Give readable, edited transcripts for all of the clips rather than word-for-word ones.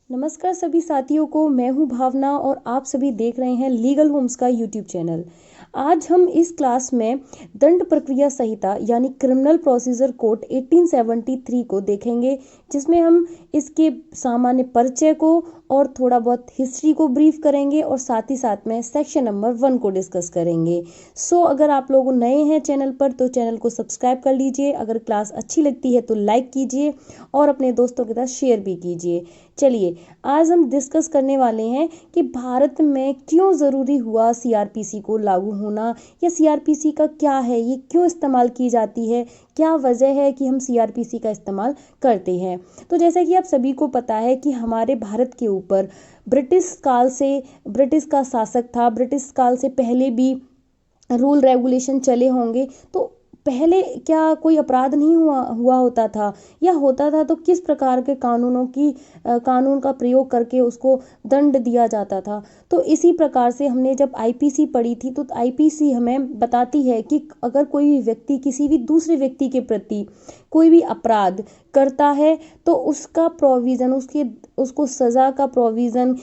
नमस्कार सभी साथियों को। मैं हूं भावना और आप सभी देख रहे हैं लीगल होम्स का यूट्यूब चैनल। आज हम इस क्लास में दंड प्रक्रिया संहिता यानी क्रिमिनल प्रोसीजर कोड 1873 को देखेंगे, जिसमें हम इसके सामान्य परिचय को और थोड़ा बहुत हिस्ट्री को ब्रीफ करेंगे और साथ ही साथ में सेक्शन नंबर 1 को डिस्कस करेंगे। अगर आप लोग नए हैं चैनल पर तो चैनल को सब्सक्राइब कर लीजिए। अगर क्लास अच्छी लगती है तो लाइक कीजिए और अपने दोस्तों के साथ शेयर भी कीजिए। चलिए, आज हम डिस्कस करने वाले हैं कि भारत में क्यों ज़रूरी हुआ सीआरपीसी को लागू होना, या सीआरपीसी का क्या है, ये क्यों इस्तेमाल की जाती है, क्या वजह है कि हम सीआरपीसी का इस्तेमाल करते हैं। तो जैसा कि आप सभी को पता है कि हमारे भारत के ऊपर ब्रिटिश का शासक था। ब्रिटिश काल से पहले भी रूल रेगुलेशन चले होंगे। तो पहले क्या कोई अपराध नहीं हुआ होता था, या होता था तो किस प्रकार के कानून का प्रयोग करके उसको दंड दिया जाता था। तो इसी प्रकार से हमने जब आईपीसी पढ़ी थी तो आईपीसी हमें बताती है कि अगर कोई भी व्यक्ति किसी भी दूसरे व्यक्ति के प्रति कोई भी अपराध करता है तो उसका प्रोविज़न, उसको सज़ा का प्रोविज़न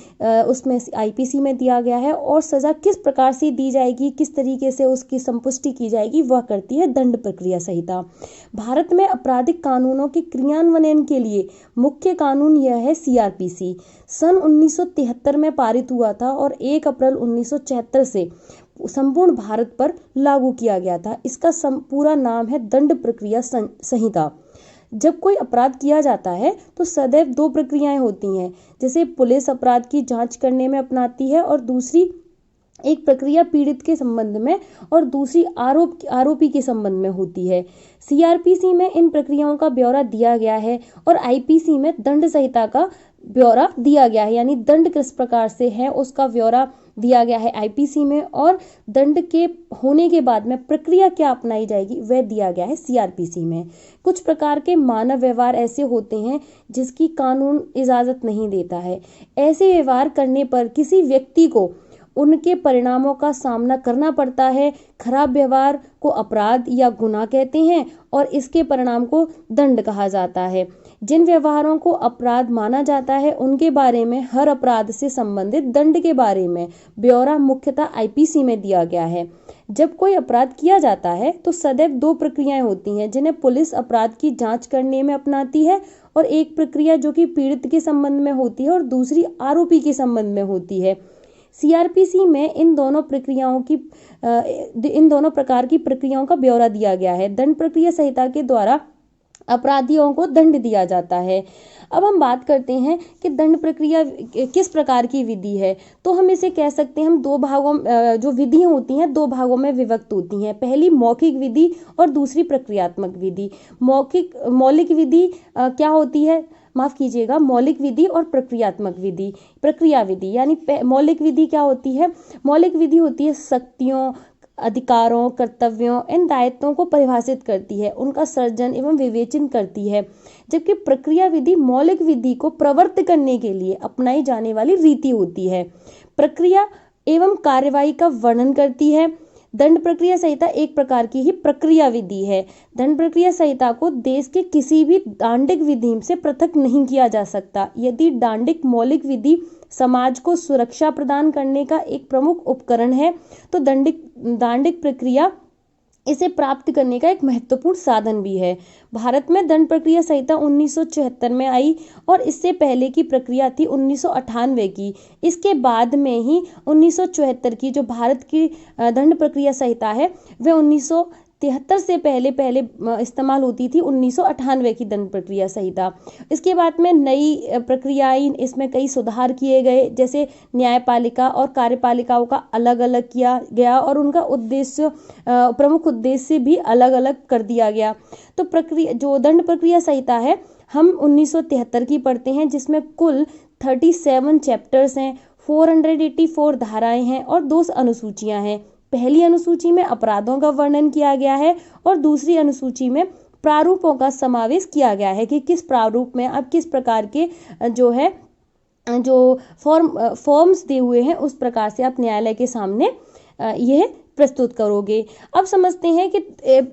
उसमें आईपीसी में दिया गया है, और सज़ा किस प्रकार से दी जाएगी, किस तरीके से उसकी संपुष्टि की जाएगी, वह करती है दंड प्रक्रिया संहिता। भारत में आपराधिक कानूनों के क्रियान्वयन के लिए मुख्य कानून यह है सीआरपीसी। सन 1973 में पारित हुआ था और 1 अप्रैल 1976 से संपूर्ण भारत पर लागू किया गया था। इसका पूरा नाम है दंड प्रक्रिया संहिता। जब कोई अपराध किया जाता है तो सदैव 2 प्रक्रियाएं होती हैं, जैसे पुलिस अपराध की जांच करने में अपनाती है और दूसरी एक प्रक्रिया पीड़ित के संबंध में और दूसरी आरोपी के संबंध में होती है। सीआरपीसी में इन प्रक्रियाओं का ब्यौरा दिया गया है और आईपीसी में दंड संहिता का ब्यौरा दिया गया है, यानी दंड किस प्रकार से है उसका ब्यौरा दिया गया है आईपीसी में, और दंड के होने के बाद में प्रक्रिया क्या अपनाई जाएगी वह दिया गया है सीआरपीसी में। कुछ प्रकार के मानव व्यवहार ऐसे होते हैं जिसकी कानून इजाज़त नहीं देता है। ऐसे व्यवहार करने पर किसी व्यक्ति को उनके परिणामों का सामना करना पड़ता है। खराब व्यवहार को अपराध या गुनाह कहते हैं और इसके परिणाम को दंड कहा जाता है। जिन व्यवहारों को अपराध माना जाता है उनके बारे में हर अपराध से संबंधित दंड के बारे में ब्यौरा मुख्यतः आईपीसी में दिया गया है। जब कोई अपराध किया जाता है तो सदैव 2 प्रक्रियाएं होती हैं, जिन्हें पुलिस अपराध की जांच करने में अपनाती है, और एक प्रक्रिया जो कि पीड़ित के संबंध में होती है और दूसरी आरोपी के संबंध में होती है। सीआरपीसी में इन दोनों प्रकार की प्रक्रियाओं का ब्यौरा दिया गया है। दंड प्रक्रिया संहिता के द्वारा अपराधियों को दंड दिया जाता है। अब हम बात करते हैं कि दंड प्रक्रिया किस प्रकार की विधि है। तो हम इसे कह सकते हैं, हम 2 भागों जो विधियां होती हैं 2 भागों में विभक्त होती हैं। पहली मौखिक विधि और दूसरी प्रक्रियात्मक विधि। मौलिक विधि क्या होती है, माफ कीजिएगा, मौलिक विधि और प्रक्रिया विधि यानी मौलिक विधि क्या होती है। मौलिक विधि होती है शक्तियों, अधिकारों, कर्तव्यों, इन दायित्वों को परिभाषित करती है, उनका सर्जन एवं विवेचन करती है। जबकि प्रक्रिया विधि मौलिक विधि को प्रवृत्त करने के लिए अपनाई जाने वाली रीति होती है, प्रक्रिया एवं कार्यवाही का वर्णन करती है। दंड प्रक्रिया संहिता एक प्रकार की ही प्रक्रिया विधि है। दंड प्रक्रिया संहिता को देश के किसी भी दांडिक विधि से पृथक नहीं किया जा सकता। यदि दांडिक मौलिक विधि समाज को सुरक्षा प्रदान करने का एक प्रमुख उपकरण है तो दांडिक प्रक्रिया इसे प्राप्त करने का एक महत्वपूर्ण साधन भी है। भारत में दंड प्रक्रिया संहिता 1974 में आई और इससे पहले की प्रक्रिया थी 1998 की। इसके बाद में ही 1974 की जो भारत की दंड प्रक्रिया संहिता है वह 1973 से पहले इस्तेमाल होती थी 1998 की दंड प्रक्रिया संहिता। इसके बाद में नई प्रक्रियाएं, इसमें कई सुधार किए गए, जैसे न्यायपालिका और कार्यपालिकाओं का अलग अलग किया गया और उनका प्रमुख उद्देश्य भी अलग अलग कर दिया गया। तो जो दंड प्रक्रिया संहिता है हम 1973 की पढ़ते हैं, जिसमें कुल 37 चैप्टर्स हैं, 484 धाराएं हैं और 2 अनुसूचियां हैं। पहली अनुसूची में अपराधों का वर्णन किया गया है और दूसरी अनुसूची में प्रारूपों का समावेश किया गया है कि किस प्रारूप में आप किस प्रकार के जो फॉर्म्स दिए हुए हैं उस प्रकार से आप न्यायालय के सामने यह प्रस्तुत करोगे। अब समझते हैं कि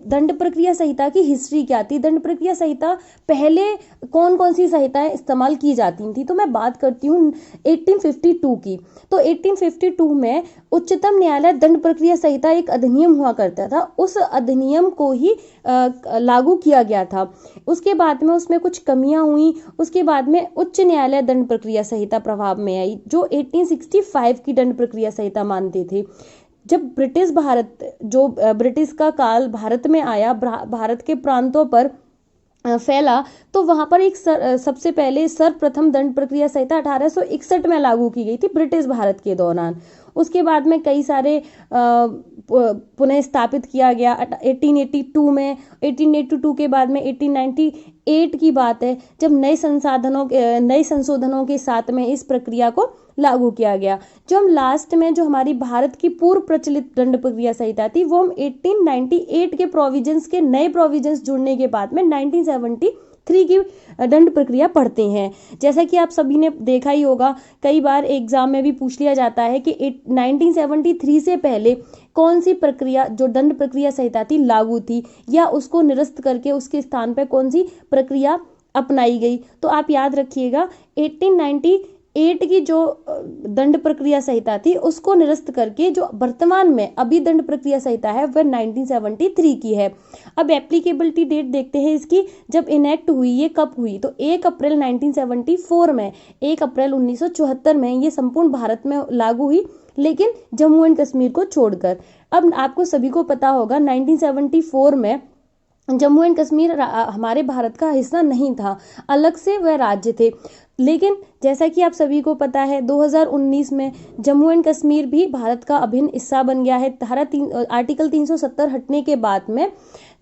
दंड प्रक्रिया संहिता की हिस्ट्री क्या थी। दंड प्रक्रिया संहिता पहले कौन कौन सी संहिताएं इस्तेमाल की जाती थी, तो मैं बात करती हूँ 1852 की। तो 1852 में उच्चतम न्यायालय दंड प्रक्रिया संहिता एक अधिनियम हुआ करता था, उस अधिनियम को ही लागू किया गया था। उसके बाद में उसमें कुछ कमियां हुई, उसके बाद में उच्च न्यायालय दंड प्रक्रिया संहिता प्रभाव में आई, जो 1865 की दंड प्रक्रिया संहिता मानते थे। जब ब्रिटिश का काल भारत में आया, भारत के प्रांतों पर फैला, तो वहां पर एक सबसे पहले सर्वप्रथम दंड प्रक्रिया संहिता 1861 में लागू की गई थी ब्रिटिश भारत के दौरान। उसके बाद में कई सारे पुनः स्थापित किया गया 1882 में। 1882 के बाद में 1898 की बात है, जब नए संशोधनों के साथ में इस प्रक्रिया को लागू किया गया। जो हम लास्ट में जो हमारी भारत की पूर्व प्रचलित दंड प्रक्रिया संहिता थी, वो हम 1898 के प्रोविजंस के नए प्रोविजंस जुड़ने के बाद में 1973 की दंड प्रक्रिया पढ़ते हैं। जैसा कि आप सभी ने देखा ही होगा, कई बार एग्जाम में भी पूछ लिया जाता है कि 1973 से पहले कौन सी प्रक्रिया, जो दंड प्रक्रिया संहिता थी, लागू थी, या उसको निरस्त करके उसके स्थान पर कौन सी प्रक्रिया अपनाई गई। तो आप याद रखिएगा 1898 की जो दंड प्रक्रिया संहिता थी, उसको निरस्त करके जो वर्तमान में अभी दंड प्रक्रिया संहिता है वह 1973 की है। अब एप्लीकेबिलिटी डेट देखते हैं इसकी, जब इनेक्ट हुई, ये कब हुई, तो 1 अप्रैल 1974 में, 1 अप्रैल 1974 में ये संपूर्ण भारत में लागू हुई, लेकिन जम्मू एंड कश्मीर को छोड़कर। अब आपको सभी को पता होगा 1974 में जम्मू एंड कश्मीर हमारे भारत का हिस्सा नहीं था, अलग से वह राज्य थे। लेकिन जैसा कि आप सभी को पता है 2019 में जम्मू एंड कश्मीर भी भारत का अभिन्न हिस्सा बन गया है। आर्टिकल 370 हटने के बाद में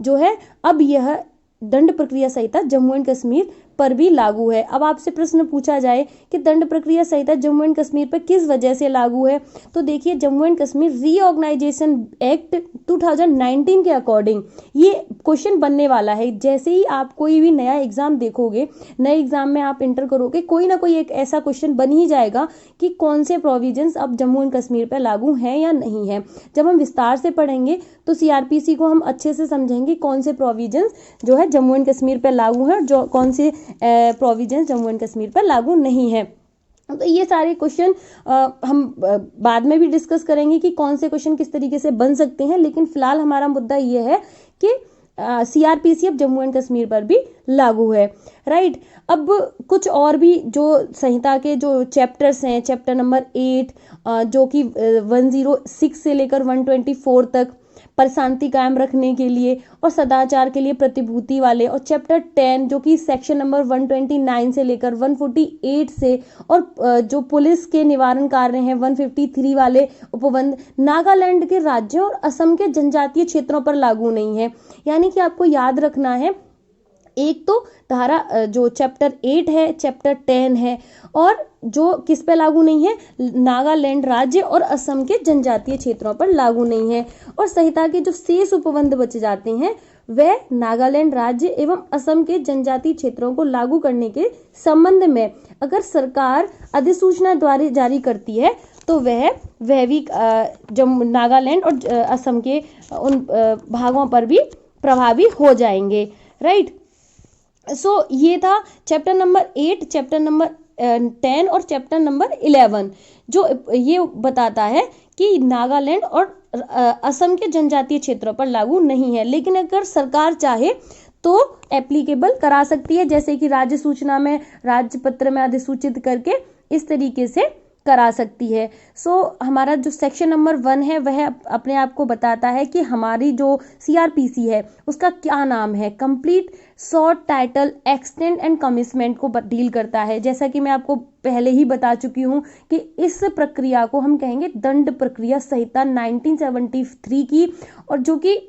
जो है, अब यह दंड प्रक्रिया संहिता जम्मू एंड कश्मीर पर भी लागू है। अब आपसे प्रश्न पूछा जाए कि दंड प्रक्रिया संहिता जम्मू एंड कश्मीर पर किस वजह से लागू है, तो देखिए Jammu and Kashmir reorganisation act 2019 के अकॉर्डिंग ये क्वेश्चन बनने वाला है। जैसे ही आप कोई भी नया एग्जाम देखोगे, नए एग्जाम में आप इंटर करोगे, कोई ना कोई एक ऐसा क्वेश्चन बन ही जाएगा कि कौन से प्रोविजंस अब जम्मू एंड कश्मीर पर लागू हैं या नहीं है। जब हम विस्तार से पढ़ेंगे तो सीआरपीसी को हम अच्छे से समझेंगे कौन से प्रोविजंस जो है जम्मू एंड कश्मीर पर लागू हैं, जो कौन से प्रोविजंस जम्मू एंड कश्मीर पर लागू नहीं है। तो ये सारे क्वेश्चन हम बाद में भी डिस्कस करेंगे कि कौन से क्वेश्चन किस तरीके से बन सकते हैं, लेकिन फिलहाल हमारा मुद्दा ये है कि सीआरपीसी अब जम्मू एंड कश्मीर पर भी लागू है, राइट। अब कुछ और भी जो संहिता के जो चैप्टर्स हैं, चैप्टर नंबर 8 जो कि 106 से लेकर 124 तक पर शांति कायम रखने के लिए और सदाचार के लिए प्रतिभूति वाले, और चैप्टर 10 जो कि सेक्शन नंबर 129 से लेकर 148 से, और जो पुलिस के निवारण कार्य हैं 153 वाले उपबंध नागालैंड के राज्यों और असम के जनजातीय क्षेत्रों पर लागू नहीं है। यानी कि आपको याद रखना है, एक तो धारा जो चैप्टर 8 है, चैप्टर 10 है, और जो किस पे लागू नहीं है, नागालैंड राज्य और असम के जनजातीय क्षेत्रों पर लागू नहीं है। और संहिता के जो शेष उपबंध बचे जाते हैं वे नागालैंड राज्य एवं असम के जनजातीय क्षेत्रों को लागू करने के संबंध में अगर सरकार अधिसूचना द्वारा जारी करती है तो वह भी नागालैंड और असम के उन भागों पर भी प्रभावी हो जाएंगे, राइट। सो ये था चैप्टर नंबर 8, चैप्टर नंबर 10 और चैप्टर नंबर 11, जो ये बताता है कि नागालैंड और असम के जनजातीय क्षेत्रों पर लागू नहीं है, लेकिन अगर सरकार चाहे तो एप्लीकेबल करा सकती है, जैसे कि राज्य सूचना में, राज्य पत्र में अधिसूचित करके इस तरीके से करा सकती है। हमारा जो सेक्शन नंबर 1 है वह अपने आप को बताता है कि हमारी जो सीआरपीसी है उसका क्या नाम है, complete short title extend and commitment को डील करता है। जैसा कि मैं आपको पहले ही बता चुकी हूँ कि इस प्रक्रिया को हम कहेंगे दंड प्रक्रिया संहिता 1973 की, और जो कि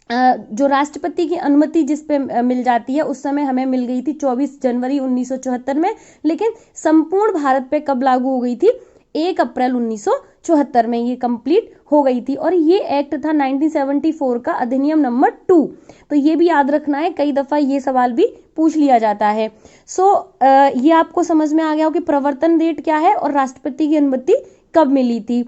जो राष्ट्रपति की अनुमति जिस पे मिल जाती है उस समय हमें मिल गई थी 24 जनवरी 1974 में, लेकिन संपूर्ण भारत पे कब लागू हो गई थी, 1 अप्रैल 1974 में ये कंप्लीट हो गई थी। और ये एक्ट था 1974 का अधिनियम नंबर 2। तो ये भी याद रखना है, कई दफा ये सवाल भी पूछ लिया जाता है। ये आपको समझ में आ गया हो कि प्रवर्तन डेट क्या है और राष्ट्रपति की अनुमति कब मिली थी।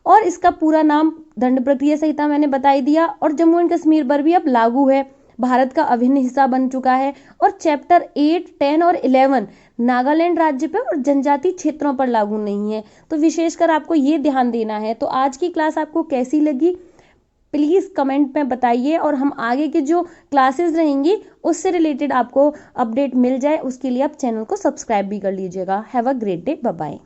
और इसका पूरा नाम दंड प्रक्रिया संहिता मैंने बता ही दिया, और जम्मू एंड कश्मीर पर भी अब लागू है, भारत का अभिन्न हिस्सा बन चुका है। और चैप्टर 8, 10 और 11 नागालैंड राज्य पर और जनजातीय क्षेत्रों पर लागू नहीं है। तो विशेषकर आपको ये ध्यान देना है। तो आज की क्लास आपको कैसी लगी प्लीज़ कमेंट में बताइए, और हम आगे के जो क्लासेस रहेंगी उससे रिलेटेड आपको अपडेट मिल जाए उसके लिए आप चैनल को सब्सक्राइब भी कर लीजिएगा। Have a great day, bye bye.